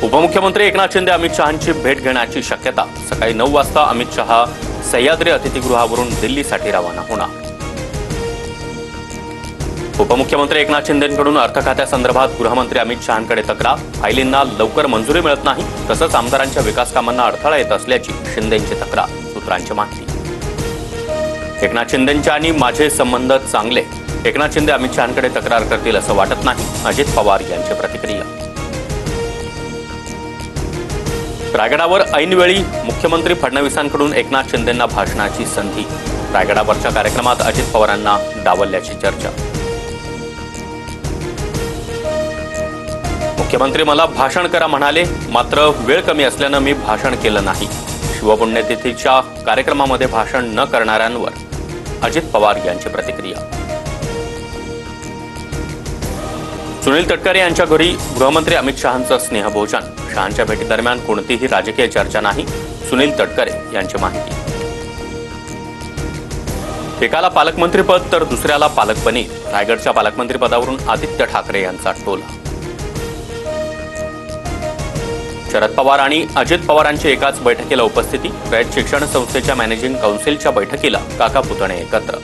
उपमुख्यमंत्री एकनाथ शिंदे अमित शहांची भेट घेण्याची शक्यता। सकाळी 9 वाजता अमित शहा सह्याद्री अतिथीगृहावरून दिल्लीसाठी रवाना होणार। उपमुख्यमंत्री एकनाथ शिंदेंकडून अर्थ खात्यासंदर्भात गृहमंत्री अमित शहांकडे तक्रार। फायलींना लवकर मंजुरी मिळत नाही, तसंच आमदारांच्या विकास कामांना अडथळा येत असल्याची शिंदेंची तक्रार। सूत्रांची माहिती। एकनाथ शिंदेंचे आणि माझे संबंध चांगले। एकनाथ शिंदे अमित शहांकडे तक्रार करतील असं वाटत नाही। अजित पवार यांची प्रतिक्रिया। रायगडावर ऐनवेळी मुख्यमंत्री फडणवीसांकडून एकनाथ शिंदेंना भाषणाची संधी। रायगडावरच्या कार्यक्रमात अजित पवारांना डावलल्याची चर्चा। मुख्यमंत्री मला भाषण करा म्हणाले, मात्र वेळ कमी असल्यानं मी भाषण केलं नाही। शिवपुण्यतिथीच्या कार्यक्रमामध्ये भाषण न करणाऱ्यांवर अजित पवार यांची प्रतिक्रिया। सुनील तटकरे यांच्या घरी गृहमंत्री अमित शहांचं स्नेहभोजन। शहांच्या भेटीदरम्यान कोणतीही राजकीय चर्चा नाही। सुनील तटकरे यांची माहिती। एकाला पालकमंत्रीपद तर दुसऱ्याला पालकपणी। रायगडच्या पालकमंत्रीपदावरून आदित्य ठाकरे यांचा टोला। शरद पवार आणि अजित पवारांची एकाच बैठकीला उपस्थिती। रयत शिक्षण संस्थेच्या मॅनेजिंग काउन्सिलच्या बैठकीला काका पुतणे एकत्र।